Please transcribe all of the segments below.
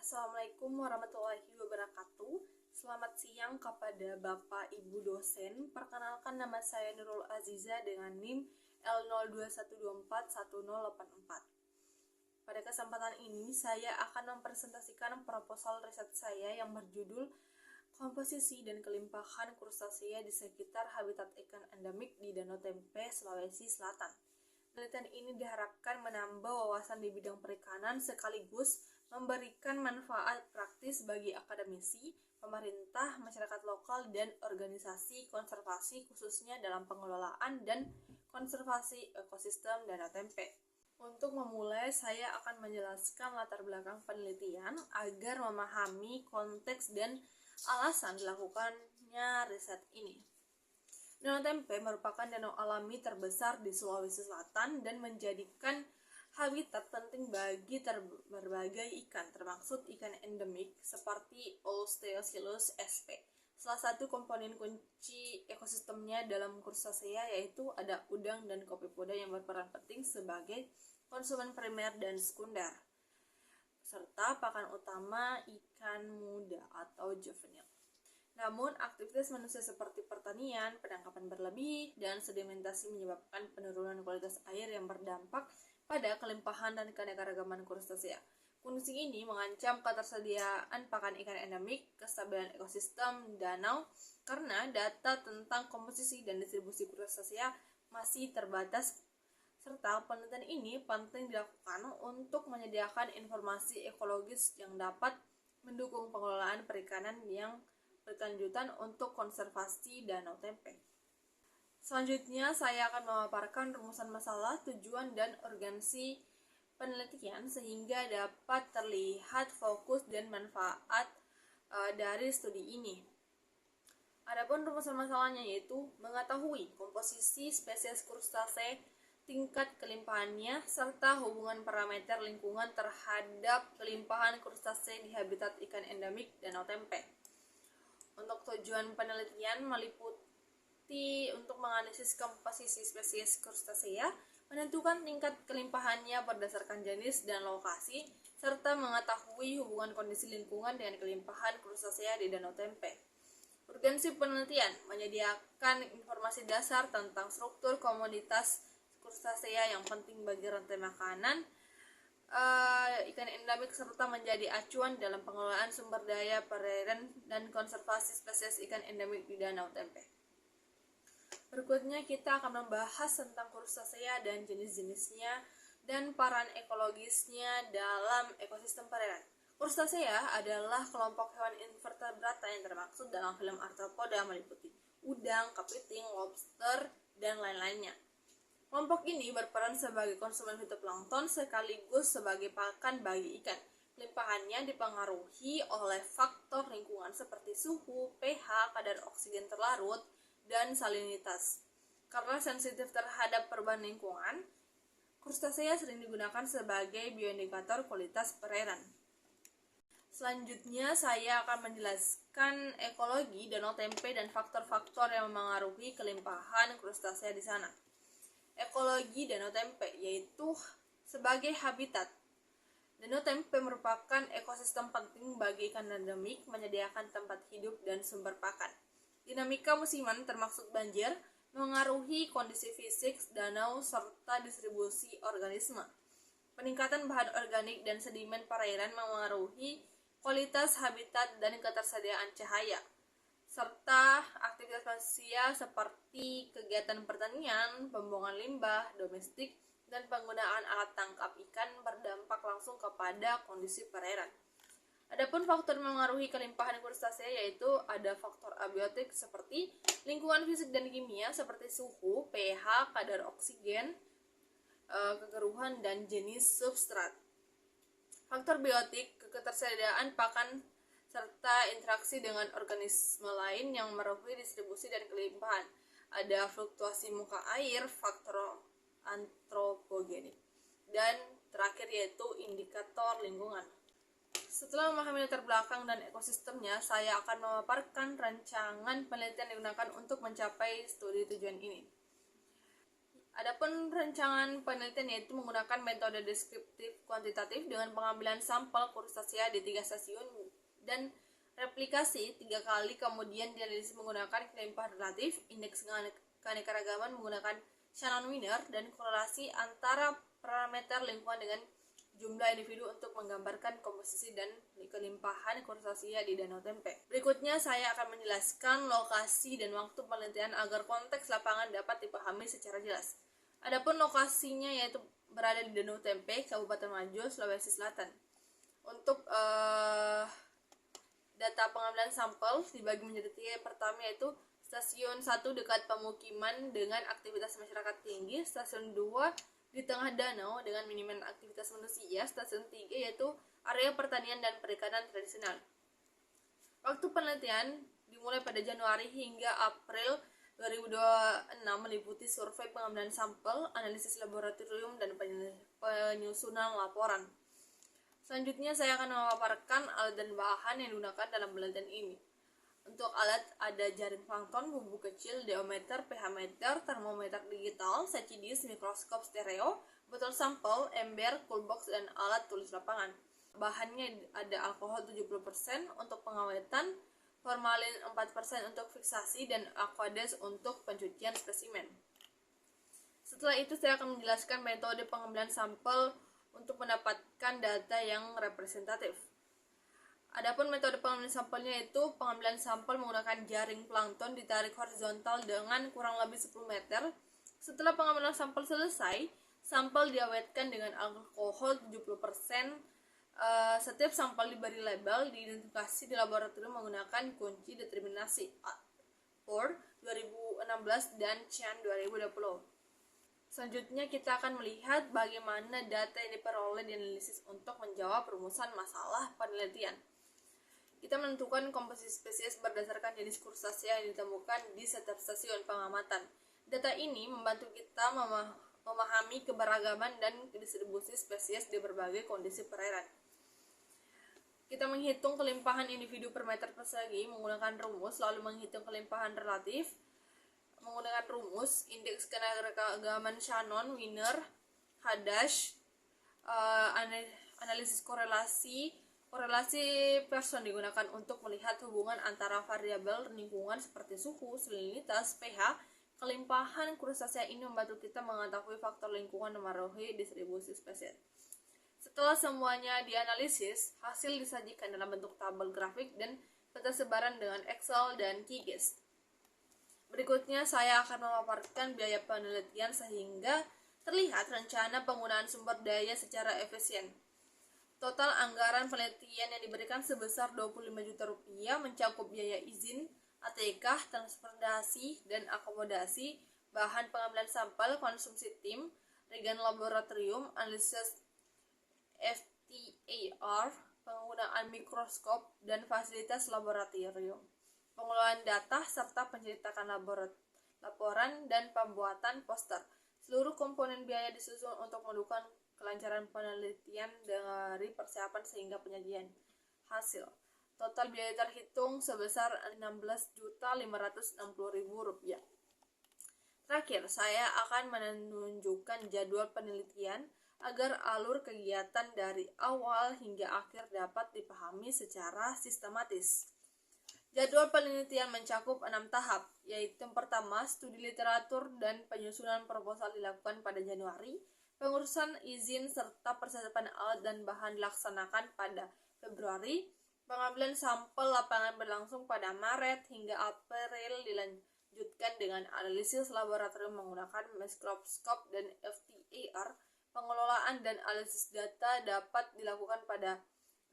Assalamualaikum warahmatullahi wabarakatuh. Selamat siang kepada Bapak Ibu dosen. Perkenalkan, nama saya Nurul Aziza dengan NIM L0212411084. Pada kesempatan ini saya akan mempresentasikan proposal riset saya yang berjudul Komposisi dan Kelimpahan Krustasea di Sekitar Habitat Ikan Endemik di Danau Tempe, Sulawesi Selatan. Penelitian ini diharapkan menambah wawasan di bidang perikanan sekaligus memberikan manfaat praktis bagi akademisi, pemerintah, masyarakat lokal, dan organisasi konservasi khususnya dalam pengelolaan dan konservasi ekosistem Danau Tempe. Untuk memulai, saya akan menjelaskan latar belakang penelitian agar memahami konteks dan alasan dilakukannya riset ini. Danau Tempe merupakan danau alami terbesar di Sulawesi Selatan dan menjadikan habitat penting bagi berbagai ikan, termasuk ikan endemik seperti Oosteochilus sp. Salah satu komponen kunci ekosistemnya dalam Krustasea yaitu ada udang dan kopepoda yang berperan penting sebagai konsumen primer dan sekunder, serta pakan utama ikan muda atau juvenil. Namun, aktivitas manusia seperti pertanian, penangkapan berlebih, dan sedimentasi menyebabkan penurunan kualitas air yang berdampak pada kelimpahan dan keanekaragaman Krustasea. Kondisi ini mengancam ketersediaan pakan ikan endemik, kestabilan ekosistem danau, karena data tentang komposisi dan distribusi Krustasea masih terbatas, serta penelitian ini penting dilakukan untuk menyediakan informasi ekologis yang dapat mendukung pengelolaan perikanan yang berkelanjutan untuk konservasi Danau Tempe. Selanjutnya, saya akan memaparkan rumusan masalah, tujuan, dan urgensi penelitian sehingga dapat terlihat fokus dan manfaat dari studi ini. Adapun rumusan masalahnya yaitu mengetahui komposisi spesies Krustasea, tingkat kelimpahannya, serta hubungan parameter lingkungan terhadap kelimpahan Krustasea di habitat ikan endemik Danau Tempe. Untuk tujuan penelitian meliputi untuk menganalisis komposisi spesies Krustasea, menentukan tingkat kelimpahannya berdasarkan jenis dan lokasi, serta mengetahui hubungan kondisi lingkungan dengan kelimpahan Krustasea di Danau Tempe. Urgensi penelitian menyediakan informasi dasar tentang struktur komoditas Krustasea yang penting bagi rantai makanan ikan endemik serta menjadi acuan dalam pengelolaan sumber daya perairan dan konservasi spesies ikan endemik di Danau Tempe. Berikutnya kita akan membahas tentang Krustasea dan jenis-jenisnya dan peran ekologisnya dalam ekosistem perairan. Krustasea adalah kelompok hewan invertebrata yang termaksud dalam film arthropoda meliputi udang, kepiting, lobster, dan lain-lainnya. Kelompok ini berperan sebagai konsumen fitoplankton sekaligus sebagai pakan bagi ikan. Limpahannya dipengaruhi oleh faktor lingkungan seperti suhu, pH, kadar oksigen terlarut, dan salinitas. Karena sensitif terhadap perubahan lingkungan, Krustasea sering digunakan sebagai bioindikator kualitas perairan. Selanjutnya saya akan menjelaskan ekologi Danau Tempe dan faktor-faktor yang memengaruhi kelimpahan Krustasea di sana. Ekologi Danau Tempe yaitu sebagai habitat. Danau Tempe merupakan ekosistem penting bagi ikan endemik, menyediakan tempat hidup dan sumber pakan. Dinamika musiman termasuk banjir mengaruhi kondisi fisik danau serta distribusi organisme. Peningkatan bahan organik dan sedimen perairan mengaruhi kualitas habitat dan ketersediaan cahaya, serta aktivitas manusia seperti kegiatan pertanian, pembuangan limbah domestik, dan penggunaan alat tangkap ikan berdampak langsung kepada kondisi perairan. Adapun faktor mengaruhi kelimpahan Krustasea yaitu ada faktor abiotik seperti lingkungan fisik dan kimia seperti suhu, pH, kadar oksigen, kekeruhan, dan jenis substrat. Faktor biotik, ketersediaan pakan serta interaksi dengan organisme lain yang merupakan distribusi dan kelimpahan. Ada fluktuasi muka air, faktor antropogenik, dan terakhir yaitu indikator lingkungan. Setelah memahami latar belakang dan ekosistemnya, saya akan memaparkan rancangan penelitian yang digunakan untuk mencapai studi tujuan ini. Adapun rancangan penelitian yaitu menggunakan metode deskriptif kuantitatif dengan pengambilan sampel krustasea di 3 stasiun dan replikasi 3 kali, kemudian dianalisis menggunakan kelimpahan relatif, indeks keanekaragaman menggunakan Shannon-Wiener, dan korelasi antara parameter lingkungan dengan jumlah individu untuk menggambarkan komposisi dan kelimpahan krustasea di Danau Tempe. Berikutnya saya akan menjelaskan lokasi dan waktu penelitian agar konteks lapangan dapat dipahami secara jelas. Adapun lokasinya yaitu berada di Danau Tempe, Kabupaten Majo, Sulawesi Selatan. Untuk data pengambilan sampel dibagi menjadi 3. Pertama yaitu stasiun 1 dekat pemukiman dengan aktivitas masyarakat tinggi, stasiun 2 di tengah danau dengan minimum aktivitas manusia, stasiun 3 yaitu area pertanian dan perikanan tradisional. Waktu penelitian dimulai pada Januari hingga April 2026, meliputi survei pengambilan sampel, analisis laboratorium, dan penyusunan laporan. Selanjutnya saya akan memaparkan alat dan bahan yang digunakan dalam penelitian ini. Untuk alat ada jaring plankton, bubuk kecil, diometer, pH meter, termometer digital, secidis, mikroskop stereo, botol sampel, ember, coolbox, dan alat tulis lapangan. Bahannya ada alkohol 70% untuk pengawetan, formalin 4% untuk fiksasi, dan aqueous untuk pencucian spesimen. Setelah itu saya akan menjelaskan metode pengambilan sampel untuk mendapatkan data yang representatif. Adapun metode pengambilan sampelnya yaitu pengambilan sampel menggunakan jaring plankton ditarik horizontal dengan kurang lebih 10 meter. Setelah pengambilan sampel selesai, sampel diawetkan dengan alkohol 70%. Setiap sampel diberi label, diidentifikasi di laboratorium menggunakan kunci determinasi POR 2016 dan CHAN 2020. Selanjutnya kita akan melihat bagaimana data yang diperoleh di analisis untuk menjawab rumusan masalah penelitian. Kita menentukan komposisi spesies berdasarkan jenis krustasea yang ditemukan di setiap stasiun pengamatan. Data ini membantu kita memahami keberagaman dan distribusi spesies di berbagai kondisi perairan. Kita menghitung kelimpahan individu per meter persegi menggunakan rumus, lalu menghitung kelimpahan relatif menggunakan rumus indeks keanekaragaman Shannon-Wiener, Hadash, analisis korelasi Pearson digunakan untuk melihat hubungan antara variabel lingkungan seperti suhu, salinitas, pH. Kelimpahan krustasea ini membantu kita mengetahui faktor lingkungan dan mempengaruhi distribusi spesies. Setelah semuanya dianalisis, hasil disajikan dalam bentuk tabel grafik dan peta sebaran dengan Excel dan QGIS. Berikutnya saya akan memaparkan biaya penelitian sehingga terlihat rencana penggunaan sumber daya secara efisien. Total anggaran penelitian yang diberikan sebesar 25 juta rupiah mencakup biaya izin, ATK, transportasi, dan akomodasi, bahan pengambilan sampel, konsumsi tim, reagen laboratorium, analisis FTIR, penggunaan mikroskop, dan fasilitas laboratorium, pengelolaan data, serta pencetakan laporan dan pembuatan poster. Seluruh komponen biaya disusun untuk mendukung kelancaran penelitian dari persiapan sehingga penyajian hasil. Total biaya terhitung sebesar Rp16.560.000. Terakhir, saya akan menunjukkan jadwal penelitian agar alur kegiatan dari awal hingga akhir dapat dipahami secara sistematis. Jadwal penelitian mencakup 6 tahap, yaitu yang pertama, studi literatur dan penyusunan proposal dilakukan pada Januari, pengurusan izin serta persiapan alat dan bahan dilaksanakan pada Februari, pengambilan sampel lapangan berlangsung pada Maret hingga April, dilanjutkan dengan analisis laboratorium menggunakan mikroskop dan FTIR, pengelolaan dan analisis data dapat dilakukan pada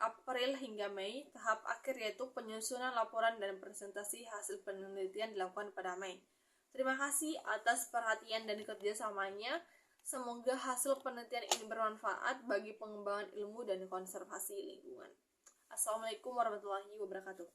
April hingga Mei. Tahap akhir yaitu penyusunan laporan dan presentasi hasil penelitian dilakukan pada Mei. Terima kasih atas perhatian dan kerjasamanya. Semoga hasil penelitian ini bermanfaat bagi pengembangan ilmu dan konservasi lingkungan. Assalamualaikum warahmatullahi wabarakatuh.